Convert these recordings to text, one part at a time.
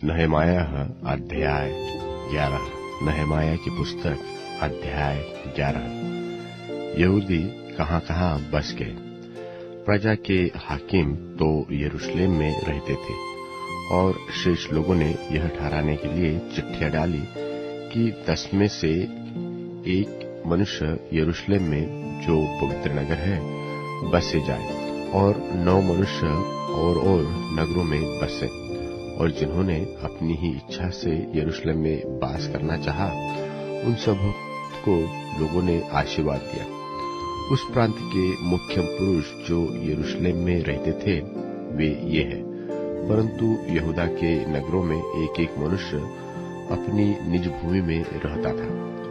नहमायाह अध्याय 11। नहमाया की पुस्तक अध्याय 11। यहूदी कहाँ बस गए। प्रजा के हाकिम तो यरूशलेम में रहते थे और शेष लोगों ने यह ठहराने के लिए चिट्ठियां डाली कि 10 में से एक मनुष्य यरूशलेम में जो पवित्र नगर है बसे जाए और 9 मनुष्य और नगरों में बसे। और जिन्होंने अपनी ही इच्छा से यरूशलेम में वास करना चाहा, उन सब को लोगों ने आशीर्वाद दिया। उस प्रांत के मुख्य पुरुष जो यरूशलेम में रहते थे वे ये हैं, परंतु यहूदा के नगरों में एक एक मनुष्य अपनी निज भूमि में रहता था,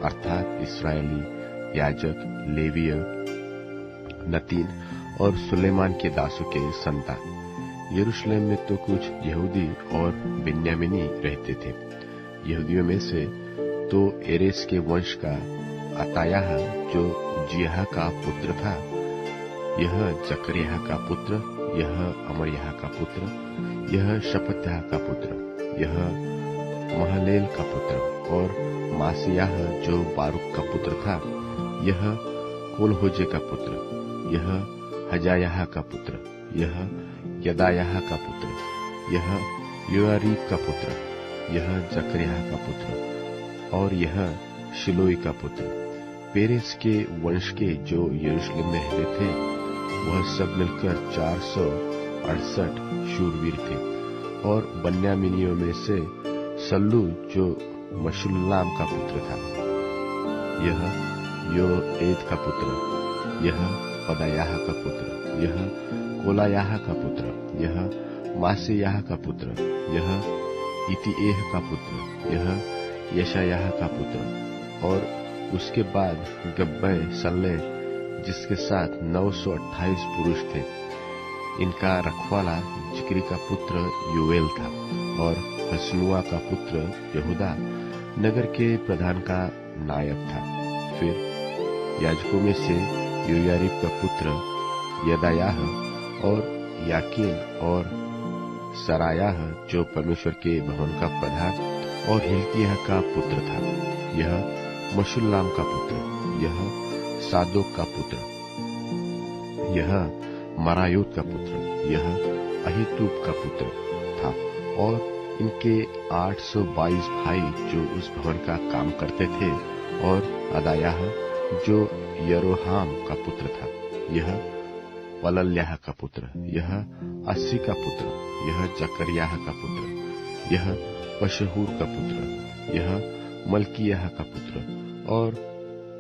अर्थात इस्राएली, याजक, लेवीय, नतीन और सुलेमान के दासों के संतान। यरूशलेम में तो कुछ यहूदी और बिन्यामीनी रहते थे। यहूदियों में से तो एरेस के वंश का अतायाह जो जियाह का पुत्र था, यह जकरियाह का पुत्र, यह अमरयाह का पुत्र, यह शपत्याह का पुत्र, यह महलेल का पुत्र, और मासियाह जो बारूक का पुत्र था, यह कोलहोजे का पुत्र, यह हजायाह का पुत्र, यह यदायाह का पुत्र, यह योआरीब का पुत्र, यह जकरियाह का पुत्र, और यह शिलोई का पुत्र। पेरेस के वंश के जो यरूशलेम में रहते थे वह सब मिलकर 468 शूरवीर थे। और बन्यामीनियों में से सल्लू जो मशुल्लाम का पुत्र था, यह योएद का पुत्र, यह पदायाह का पुत्र, यह कोलायाह का पुत्र, यह मासेयाह का पुत्र, यह इतिएह का पुत्र, यह यशायाह का पुत्र। और उसके बाद गब्बै सल्ले जिसके साथ 928 पुरुष थे। इनका रखवाला जिक्री का पुत्र योएल था। और हसनुआ का पुत्र यहूदा नगर के प्रधान का नायक था। फिर याजकों में से योयारीब का पुत्र यदायाह और याकीन और सरायाह जो परमेश्वर के भवन का प्रधान और हिल्किय्याह का पुत्र था, यह मशुल्लाम का पुत्र, यह सादोक का पुत्र, यह मरायोत का पुत्र, यह अहीतूब का पुत्र था। और इनके 822 भाई जो उस भवन का काम करते थे। और अदायाह जो यरोहाम का पुत्र था, यह पलल्याह का पुत्र, यह अस्सी का पुत्र, यह जकरियाह का पुत्र, यह पशहूर का पुत्र, यह मल्कियाह का पुत्र। और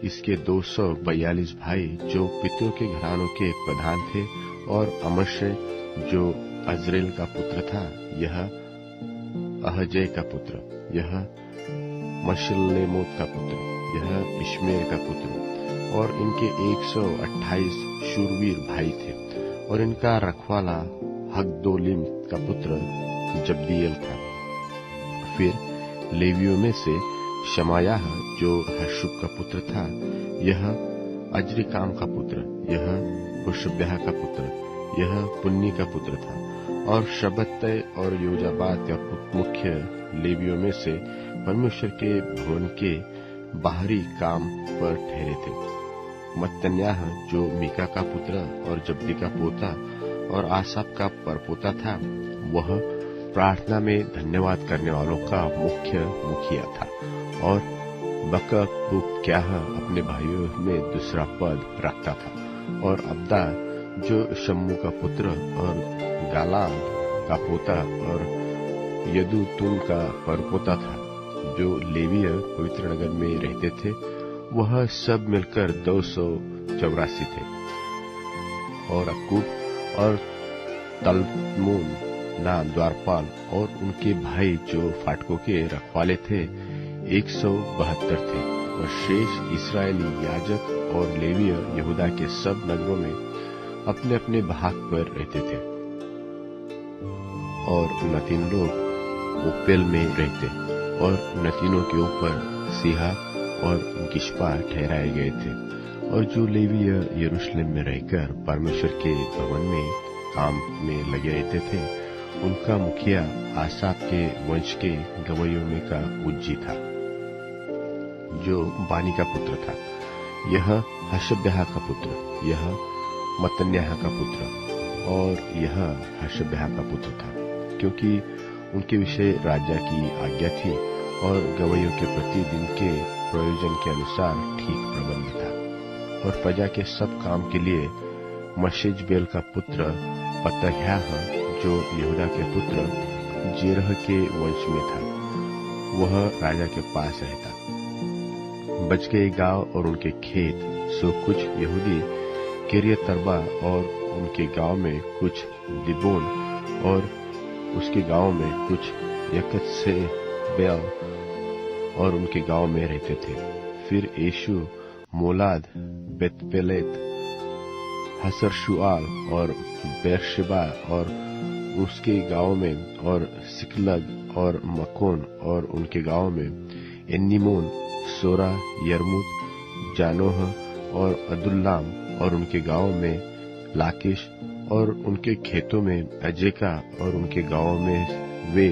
इसके 242 भाई जो पितरों के घरानों के प्रधान थे। और अमशे जो अजरेल का पुत्र था, यह अहजय का पुत्र, यह मशल्लेमोत का पुत्र, यह इश्मेर का पुत्र। और इनके 128 शूरवीर भाई थे। और इनका रखवाला हगदोलिम का पुत्र जब्दिएल था। फिर लेवियों में से शमायाह जो हशुब का पुत्र था, यह अजरिकाम का पुत्र, यह हुशब्याह का पुत्र, यह पुन्नी का पुत्र था। और शबत्तै और योजाबात का मुख्य लेवियों में से परमेश्वर के भवन के बाहरी काम पर ठहरे थे। मत्तन्याह जो मीका का पुत्र और जब्दी का पोता और आसाप का परपोता था, वह प्रार्थना में धन्यवाद करने वालों का मुख्य मुखिया था। और बकबूक्याह अपने भाइयों में दूसरा पद रखता था। और अब्दा जो शम्मू का पुत्र और गालाद का पोता और यदूतुन का परपोता था, जो लेवीय पवित्र नगर में रहते थे, वह सब मिलकर 284 थे। और अक्कूब और तल्मून नाम द्वारपाल और उनके भाई जो फाटकों के रखवाले थे 172 थे। और शेष इस्राएली याजक और लेवीय यहूदा के सब नगरों में अपने अपने भाग पर रहते थे। और नतीन लोग ओपेल में रहते और नतीनों के ऊपर सीहा और गिशपा ठहराए गए थे। और जो लेवीय यरूशलेम में रहकर परमेश्वर के भवन में काम में लगे रहते थे उनका मुखिया आसाप के वंश के गवैयों में का उज्जी था, जो बानी का पुत्र था। यह हशब्याह का पुत्र, यह मत्तन्याह का पुत्र और यह हशब्याह का पुत्र था, क्योंकि उनके विषय राजा की आज्ञा थी और गवैयों के प्रतिदिन के प्रयोजन के अनुसार ठीक प्रबंध था। और प्रजा के सब काम के लिए मशेजबेल का पुत्र पतह्याह, जो यहूदा के पुत्र जेरह के वंश में था, वह राजा के पास रहता। बच गए गांव और उनके खेत सो कुछ यहूदी किरियत अरबा और उनके गांव में, कुछ दिबोन और उसके गांव में, कुछ यकत्सेबेल और उनके गांव में रहते थे। फिर यीशु मोलाद, बेतपेलेत, हसरशुआल और बेरशेबा और उसके गांव में, और सिकलग और मकोन और उनके गांव में, एन्निमोन, सोरा, यरमुत, जानोह और अदुल्लाम और उनके गांव में, लाकिश और उनके खेतों में, अजेका और उनके गांव में, वे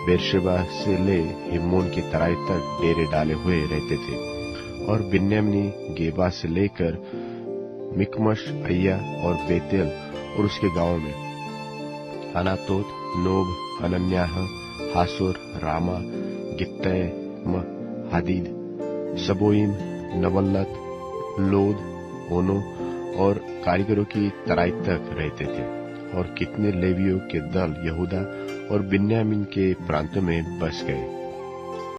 बेरशेबा से ले हिम्मोन की तराई तक डेरे डाले हुए रहते थे। और बिन्यामीनी गेबा से लेकर मिकमश, अय्या और बेतेल और उसके गांव में, अनातोत, नोब, अनन्याह, हासोर, रामा, गित्तैम, हादीद, सबोइम, नबल्लत, लोद, ओनो और कारीगरों की तराई तक रहते थे। और कितने लेवियों के दल यहूदा और बिन्यामीन के प्रांतों में बस गए।